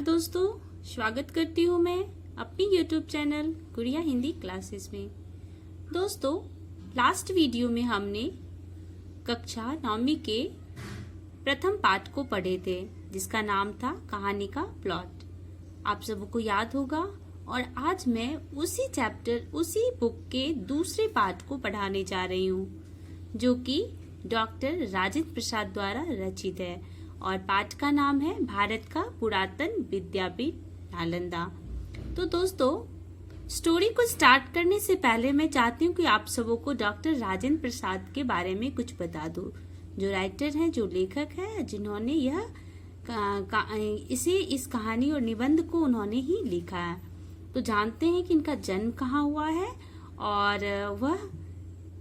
दोस्तों, स्वागत करती हूँ मैं अपनी YouTube चैनल गुड़िया हिंदी क्लासेस में। दोस्तों, लास्ट वीडियो में हमने कक्षा 9वीं के प्रथम पाठ को पढ़े थे, जिसका नाम था कहानी का प्लॉट। आप सबको याद होगा। और आज मैं उसी बुक के दूसरे पाठ को पढ़ाने जा रही हूँ, जो कि डॉक्टर राजेंद्र प्रसाद द्वारा रचित है। और पाठ का नाम है भारत का पुरातन विद्यापीठ नालंदा। तो दोस्तों, स्टोरी को स्टार्ट करने से पहले मैं चाहती हूँ कि आप सबों को डॉक्टर राजेंद्र प्रसाद के बारे में कुछ बता दूं, जो राइटर हैं, जो लेखक हैं, जिन्होंने इस कहानी और निबंध को उन्होंने ही लिखा है। तो जानते हैं कि इनका जन्म कहाँ हुआ है और वह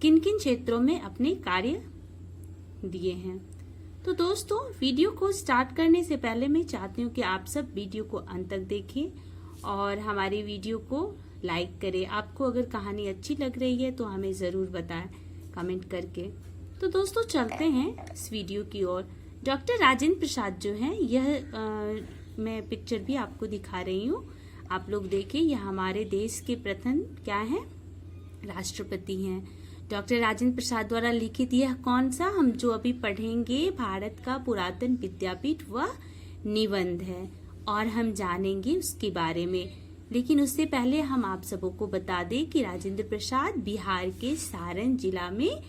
किन किन क्षेत्रों में अपने कार्य दिए हैं। तो दोस्तों, वीडियो को स्टार्ट करने से पहले मैं चाहती हूँ कि आप सब वीडियो को अंत तक देखें और हमारी वीडियो को लाइक करें। आपको अगर कहानी अच्छी लग रही है तो हमें जरूर बताएं कमेंट करके। तो दोस्तों, चलते हैं इस वीडियो की ओर। डॉक्टर राजेंद्र प्रसाद जो हैं, मैं पिक्चर भी आपको दिखा रही हूँ, आप लोग देखिए। यह हमारे देश के प्रथम क्या है, राष्ट्रपति हैं। डॉक्टर राजेंद्र प्रसाद द्वारा लिखित यह कौन सा हम जो अभी पढ़ेंगे, भारत का पुरातन विद्यापीठ, वह निबंध है और हम जानेंगे उसके बारे में। लेकिन उससे पहले हम आप सबों को बता दें कि राजेंद्र प्रसाद बिहार के सारण जिला में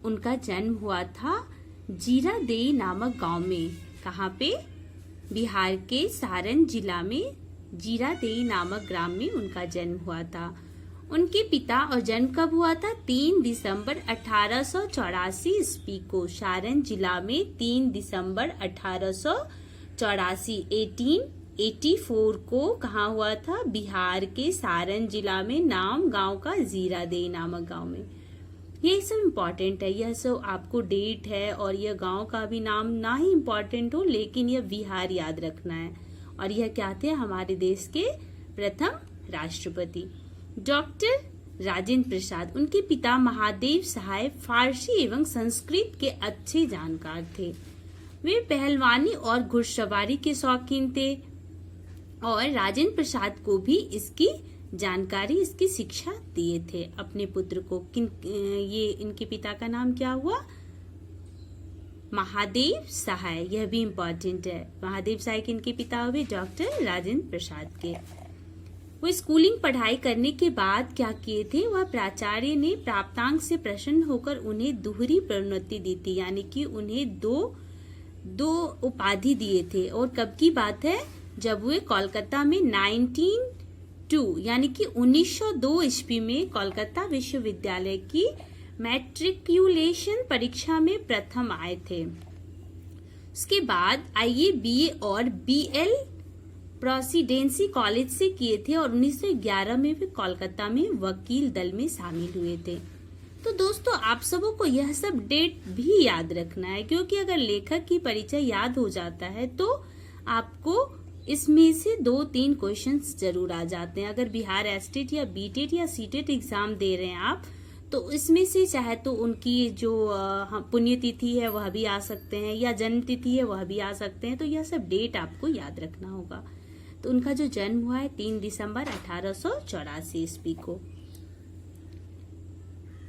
उनका जन्म हुआ था, जीरादेई नामक गांव में। कहाँ पे? बिहार के सारण जिला में जीरादेई नामक ग्राम में उनका जन्म हुआ था। उनके पिता और जन्म कब हुआ था? 3 दिसंबर 1884 ईस्वी को सारण जिला में 3 दिसंबर 1884 1884 को कहाँ हुआ था? बिहार के सारण जिला में, नाम गांव का जीरादेई नामक गांव में। ये सब इम्पोर्टेंट है, यह सब आपको डेट है और यह गांव का भी नाम ना ही इम्पोर्टेंट हो, लेकिन यह बिहार याद रखना है। और यह क्या थे? हमारे देश के प्रथम राष्ट्रपति डॉक्टर राजेंद्र प्रसाद। उनके पिता महादेव सहाय फारसी एवं संस्कृत के अच्छे जानकार थे। वे पहलवानी और घुड़सवारी के शौकीन थे और राजेंद्र प्रसाद को भी इसकी जानकारी, इसकी शिक्षा दिए थे अपने पुत्र को। इनके पिता का नाम क्या हुआ? महादेव सहाय। यह भी इम्पोर्टेंट है। महादेव सहाय के इनके पिता हुए डॉक्टर राजेंद्र प्रसाद के। वो स्कूलिंग पढ़ाई करने के बाद क्या किए थे? वह प्राचार्य ने प्राप्तांक से प्रसन्न होकर उन्हें दोहरी प्रोन्नति दी थी, यानी कि उन्हें दो उपाधि दिए थे। और कब की बात है? जब वे कोलकाता में 1902 यानी कि 1902 ईस्वी में कोलकाता विश्वविद्यालय की मैट्रिकुलेशन परीक्षा में प्रथम आए थे। उसके बाद आईए, बीए और बीएल प्रेसिडेंसी कॉलेज से किए थे और 1911 में वे कोलकाता में वकील दल में शामिल हुए थे। तो दोस्तों, आप सबों को यह सब डेट भी याद रखना है, क्योंकि अगर लेखक की परिचय याद हो जाता है तो आपको इसमें से 2-3 क्वेश्चंस जरूर आ जाते हैं। अगर बिहार एस्टेट या बीटेट या सीटेट एग्जाम दे रहे हैं आप, तो इसमें से चाहे तो उनकी जो पुण्यतिथि है वह भी आ सकते हैं, या जन्म तिथि है वह भी आ सकते हैं। तो यह सब डेट आपको याद रखना होगा। तो उनका जो जन्म हुआ है 3 दिसंबर 1884 ईस्वी को।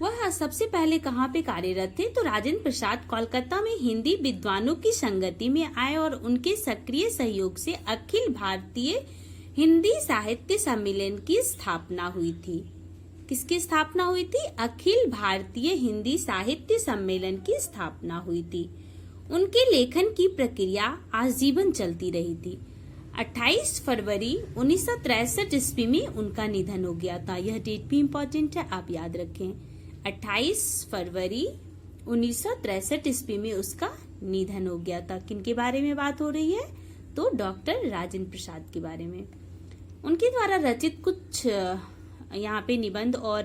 वह सबसे पहले कहाँ पे कार्यरत थे? तो राजेंद्र प्रसाद कोलकाता में हिंदी विद्वानों की संगति में आए और उनके सक्रिय सहयोग से अखिल भारतीय हिंदी साहित्य सम्मेलन की स्थापना हुई थी। किसकी स्थापना हुई थी? अखिल भारतीय हिंदी साहित्य सम्मेलन की स्थापना हुई थी। उनके लेखन की प्रक्रिया आजीवन चलती रही थी। 28 फरवरी 1963 ईस्वी में उनका निधन हो गया था। यह डेट भी इम्पोर्टेंट है, आप याद रखें। 28 फरवरी 1963 ईस्वी में उसका निधन हो गया था। किनके बारे में बात हो रही है? तो डॉक्टर राजेंद्र प्रसाद के बारे में। उनके द्वारा रचित कुछ यहाँ पे निबंध और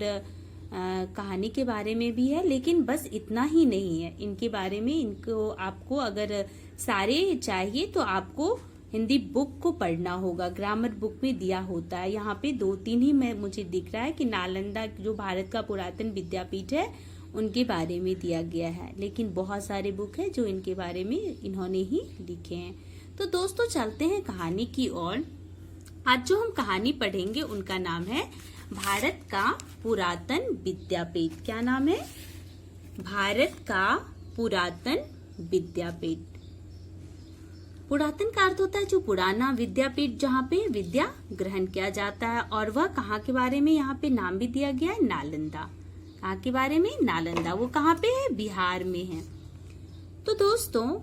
कहानी के बारे में भी है, लेकिन बस इतना ही नहीं है इनके बारे में। इनको आपको अगर सारे चाहिए तो आपको हिंदी बुक को पढ़ना होगा, ग्रामर बुक में दिया होता है। यहाँ पे 2-3 ही मुझे दिख रहा है कि नालंदा जो भारत का पुरातन विद्यापीठ है उनके बारे में दिया गया है, लेकिन बहुत सारे बुक है जो इनके बारे में इन्होंने ही लिखे हैं। तो दोस्तों चलते हैं कहानी की ओर। आज जो हम कहानी पढ़ेंगे उनका नाम है भारत का पुरातन विद्यापीठ। क्या नाम है? भारत का पुरातन विद्यापीठ। पुरातन का अर्थ होता है जो पुराना, विद्यापीठ जहाँ पे विद्या ग्रहण किया जाता है। और वह कहाँ के बारे में यहाँ पे नाम भी दिया गया है? नालंदा। कहाँ के बारे में? नालंदा। वो कहाँ पे है? बिहार में है। तो दोस्तों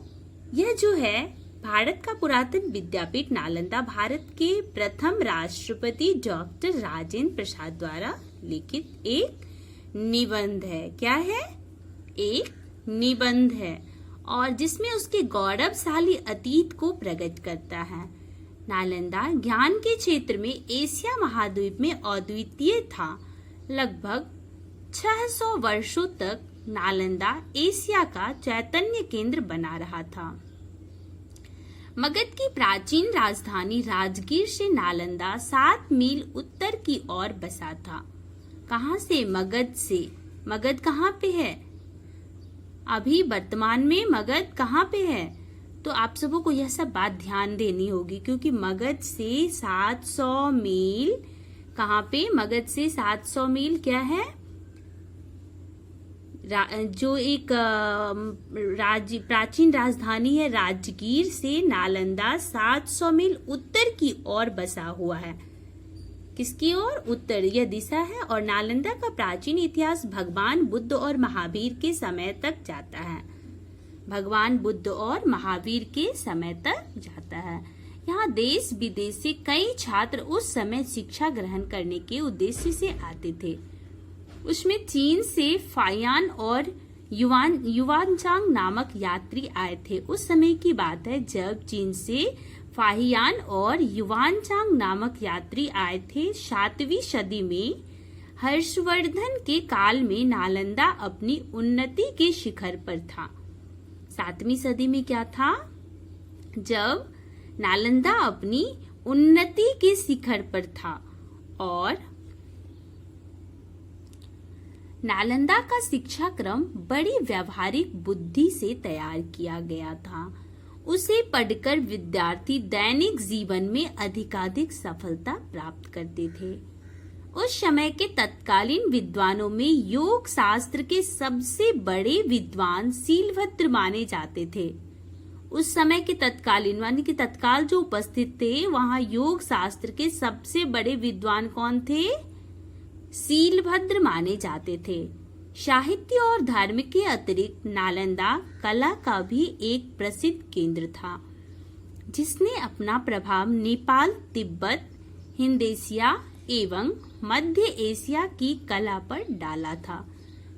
यह जो है भारत का पुरातन विद्यापीठ नालंदा भारत के प्रथम राष्ट्रपति डॉक्टर राजेंद्र प्रसाद द्वारा लिखित एक निबंध है। क्या है? एक निबंध है और जिसमें उसके गौरवशाली अतीत को प्रकट करता है। नालंदा ज्ञान के क्षेत्र में एशिया महाद्वीप में अद्वितीय था। लगभग 600 वर्षों तक नालंदा एशिया का चैतन्य केंद्र बना रहा था। मगध की प्राचीन राजधानी राजगीर से नालंदा 7 मील उत्तर की ओर बसा था। कहाँ से? मगध से। मगध कहाँ पे है? अभी वर्तमान में मगध कहाँ पे है? तो आप सबों को यह सब बात ध्यान देनी होगी क्योंकि मगध से 700 मील कहाँ पे? मगध से 700 मील क्या है? जो एक प्राचीन राजधानी है राजगीर से नालंदा 700 मील उत्तर की ओर बसा हुआ है। किसकी ओर? उत्तर। यह दिशा है और नालंदा का प्राचीन इतिहास भगवान बुद्ध और महावीर के समय तक जाता है। भगवान बुद्ध और महावीर के समय तक जाता है। यहाँ देश विदेश से कई छात्र उस समय शिक्षा ग्रहण करने के उद्देश्य से आते थे। उसमें चीन से फायान और युवानचांग नामक यात्री आए थे। उस समय की बात है जब चीन से फाहियान और युवानचांग नामक यात्री आए थे। 7वीं सदी में हर्षवर्धन के काल में नालंदा अपनी उन्नति के शिखर पर था। 7वीं सदी में क्या था? जब नालंदा अपनी उन्नति के शिखर पर था और नालंदा का शिक्षा क्रम बड़ी व्यावहारिक बुद्धि से तैयार किया गया था। उसे पढ़कर विद्यार्थी दैनिक जीवन में अधिकाधिक सफलता प्राप्त करते थे। उस समय के तत्कालीन विद्वानों में योग शास्त्र के सबसे बड़े विद्वान सीलभद्र माने जाते थे। उस समय के तत्कालीन यानी कि तत्काल जो उपस्थित थे वहां योग शास्त्र के सबसे बड़े विद्वान कौन थे? सीलभद्र माने जाते थे। साहित्य और धर्म के अतिरिक्त नालंदा कला का भी एक प्रसिद्ध केंद्र था जिसने अपना प्रभाव नेपाल, तिब्बत, हिंद एशिया एवं मध्य एशिया की कला पर डाला था।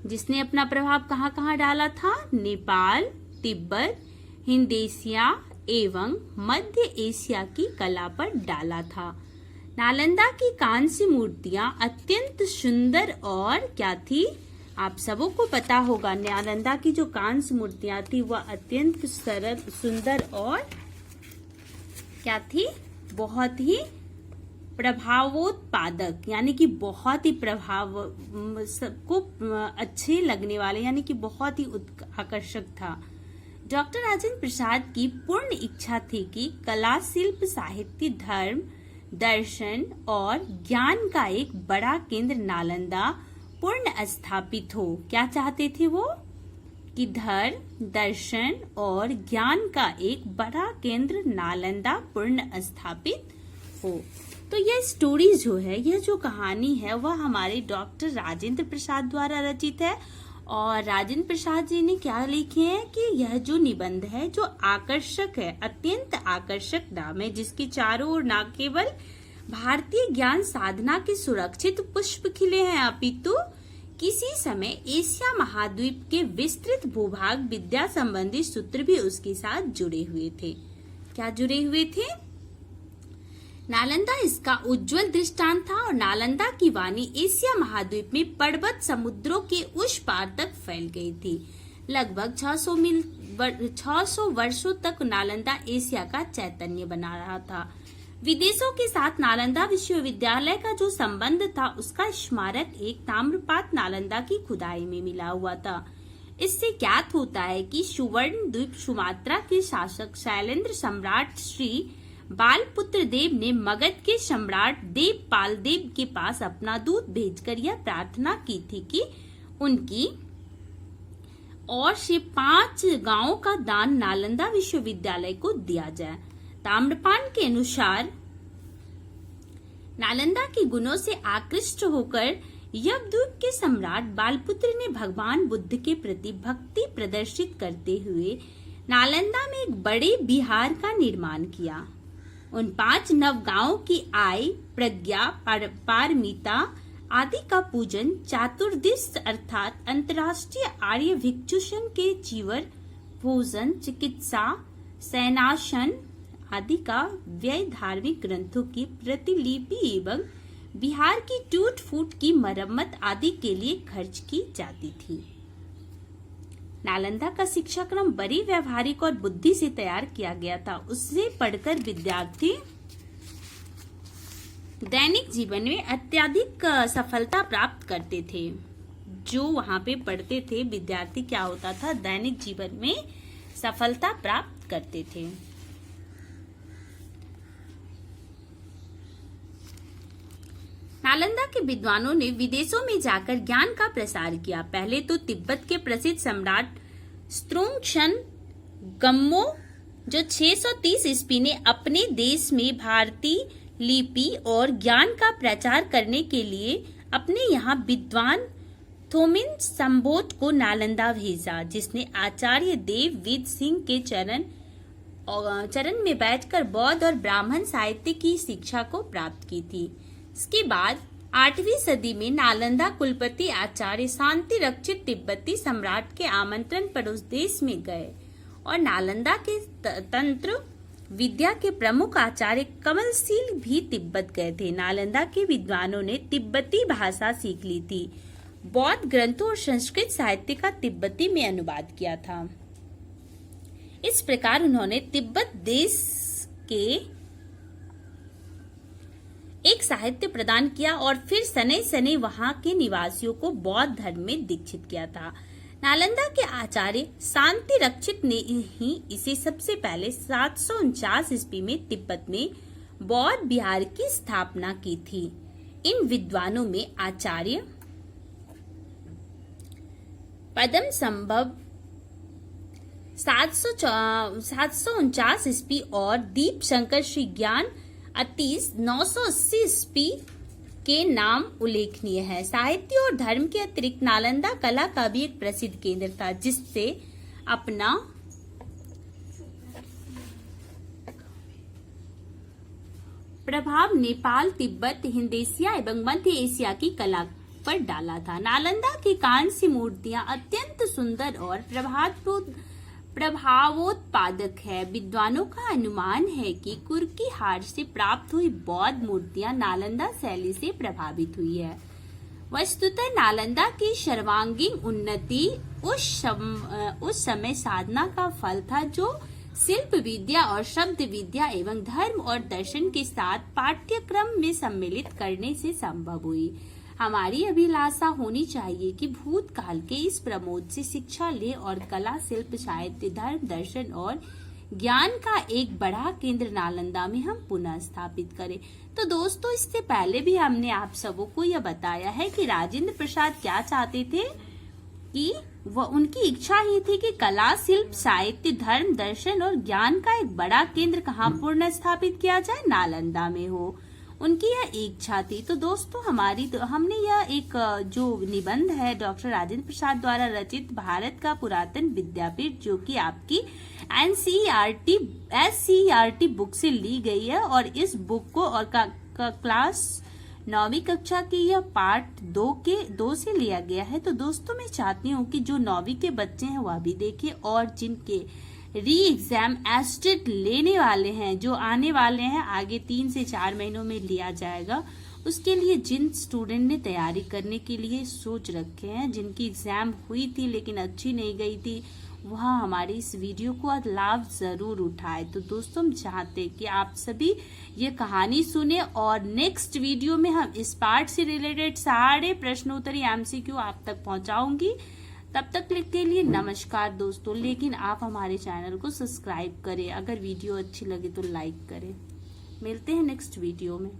जिसने अपना प्रभाव कहाँ कहाँ डाला था? नेपाल, तिब्बत, हिंद एशिया एवं मध्य एशिया की कला पर डाला था। नालंदा की कांस्य मूर्तियां अत्यंत सुंदर और क्या थी? आप सबों को पता होगा नालंदा की जो कांस्य मूर्तियां थी वह अत्यंत सरल, सुंदर और क्या थी? बहुत ही प्रभावोत्पादक यानी कि बहुत ही प्रभाव सबको अच्छे लगने वाले यानी कि बहुत ही आकर्षक था। डॉक्टर राजेंद्र प्रसाद की पूर्ण इच्छा थी कि कला, शिल्प, साहित्य, धर्म, दर्शन और ज्ञान का एक बड़ा केंद्र नालंदा पूर्ण स्थापित हो। क्या चाहते थे वो? कि धर्म, दर्शन और ज्ञान का एक बड़ा केंद्र नालंदा पूर्ण स्थापित हो। तो यह स्टोरी जो है, यह जो कहानी है वह हमारे डॉक्टर राजेंद्र प्रसाद द्वारा रचित है। और राजेंद्र प्रसाद जी ने क्या लिखे हैं कि यह जो निबंध है जो आकर्षक है, अत्यंत आकर्षक नाम है, जिसके चारों ओर न केवल भारतीय ज्ञान साधना के सुरक्षित पुष्प खिले हैं अपितु किसी समय एशिया महाद्वीप के विस्तृत भूभाग विद्या संबंधी सूत्र भी उसके साथ जुड़े हुए थे। क्या जुड़े हुए थे? नालंदा इसका उज्जवल दृष्टांत था और नालंदा की वाणी एशिया महाद्वीप में पर्वत समुद्रों के उस पार तक फैल गई थी। लगभग 600 वर्षों तक नालंदा एशिया का चैतन्य बना रहा था। विदेशों के साथ नालंदा विश्वविद्यालय का जो संबंध था उसका स्मारक एक ताम्रपात्र नालंदा की खुदाई में मिला हुआ था। इससे ज्ञात होता है कि सुवर्ण द्वीप सुमात्रा के शासक शैलेंद्र सम्राट श्री बालपुत्र देव ने मगध के सम्राट देवपाल देव के पास अपना दूत भेजकर यह प्रार्थना की थी कि उनकी और से 5 गांवों का दान नालंदा विश्वविद्यालय को दिया जाए। ताम्रपान के अनुसार नालंदा के गुणों से आकृष्ट होकर यवद्वीप के सम्राट बालपुत्र ने भगवान बुद्ध के प्रति भक्ति प्रदर्शित करते हुए नालंदा में एक बड़े विहार का निर्माण किया। उन 5 नवगांवों की आय, प्रज्ञा, पारमिता आदि का पूजन, चातुर्दिश अर्थात अंतर्राष्ट्रीय आर्य भिक्षुषण के चीवर, भोजन, चिकित्सा, सैनासन आदि का व्यय धार्मिक ग्रंथों की प्रतिलिपि एवं बिहार की टूट फूट की मरम्मत आदि के लिए खर्च की जाती थी। नालंदा का शिक्षा क्रम बड़ी व्यवहारिक और बुद्धि से तैयार किया गया था। उससे पढ़कर विद्यार्थी दैनिक जीवन में अत्यधिक सफलता प्राप्त करते थे। जो वहां पे पढ़ते थे विद्यार्थी, क्या होता था, दैनिक जीवन में सफलता प्राप्त करते थे। नालंदा के विद्वानों ने विदेशों में जाकर ज्ञान का प्रसार किया। पहले तो तिब्बत के प्रसिद्ध सम्राट स्त्रोंगशन गम्मो, जो 630 ईस्वी ने अपने देश में भारतीय लिपि और ज्ञान का प्रचार करने के लिए अपने यहाँ विद्वान थोमिन संबोध को नालंदा भेजा, जिसने आचार्य देव विद सिंह के चरण में बैठकर बौद्ध और ब्राह्मण साहित्य की शिक्षा को प्राप्त की थी। इसके बाद 8वीं सदी में नालंदा कुलपति आचार्य शांति रक्षित तिब्बती सम्राट के आमंत्रण पर उस देश में गए और नालंदा के तंत्र विद्या के प्रमुख आचार्य कमलशील भी तिब्बत गए थे। नालंदा के विद्वानों ने तिब्बती भाषा सीख ली थी, बौद्ध ग्रंथों और संस्कृत साहित्य का तिब्बती में अनुवाद किया था। इस प्रकार उन्होंने तिब्बत देश के एक साहित्य प्रदान किया और फिर सने सने वहां के निवासियों को बौद्ध धर्म में दीक्षित किया था। नालंदा के आचार्य शांति रक्षित ने ही इसे सबसे पहले 749 ईस्वी में तिब्बत में बौद्ध विहार की स्थापना की थी। इन विद्वानों में आचार्य पद्म संभव 749 ईस्वी और दीप शंकर श्री ज्ञान अतीस 980 ईस्वी के नाम उल्लेखनीय है। साहित्य और धर्म के अतिरिक्त नालंदा कला का भी एक प्रसिद्ध केंद्र था, जिससे अपना प्रभाव नेपाल, तिब्बत, हिंद एशिया एवं मध्य एशिया की कला पर डाला था। नालंदा की कांस्य मूर्तियां अत्यंत सुंदर और प्रभावोत्पादक है। विद्वानों का अनुमान है कि कुर्की हार से प्राप्त हुई बौद्ध मूर्तियां नालंदा शैली से प्रभावित हुई है। वस्तुतः नालंदा की सर्वांगीण उन्नति उस समय साधना का फल था, जो शिल्प विद्या और शब्द विद्या एवं धर्म और दर्शन के साथ पाठ्यक्रम में सम्मिलित करने से संभव हुई। हमारी अभिलाषा होनी चाहिए कि भूतकाल के इस प्रमोद से शिक्षा ले और कला, शिल्प, साहित्य, धर्म, दर्शन और ज्ञान का एक बड़ा केंद्र नालंदा में हम पुनः स्थापित करें। तो दोस्तों, इससे पहले भी हमने आप सबों को यह बताया है कि राजेंद्र प्रसाद क्या चाहते थे कि वह, उनकी इच्छा ही थी कि कला, शिल्प, साहित्य, धर्म, दर्शन और ज्ञान का एक बड़ा केंद्र कहाँ पुनः स्थापित किया जाए, नालंदा में हो। उनकी यह इच्छा थी। तो दोस्तों, हमने यह एक जो निबंध है डॉक्टर राजेंद्र प्रसाद द्वारा रचित भारत का पुरातन विद्यापीठ, जो कि आपकी एससीईआरटी बुक से ली गई है, और इस बुक को और क्लास 9वीं कक्षा की यह पार्ट 2 से लिया गया है। तो दोस्तों, मैं चाहती हूँ कि जो 9वीं के बच्चे हैं वह भी देखें, और जिनके री एग्जाम एस्टेट लेने वाले हैं, जो आने वाले हैं आगे 3 से 4 महीनों में लिया जाएगा, उसके लिए जिन स्टूडेंट ने तैयारी करने के लिए सोच रखे हैं, जिनकी एग्जाम हुई थी लेकिन अच्छी नहीं गई थी, वह हमारी इस वीडियो को लाभ जरूर उठाए। तो दोस्तों, हम चाहते हैं कि आप सभी ये कहानी सुने, और नेक्स्ट वीडियो में हम इस पार्ट से रिलेटेड सारे प्रश्नोत्तरी MCQ आप तक पहुंचाऊंगी। तब तक के लिए नमस्कार दोस्तों। लेकिन आप हमारे चैनल को सब्सक्राइब करें, अगर वीडियो अच्छी लगे तो लाइक करें। मिलते हैं नेक्स्ट वीडियो में।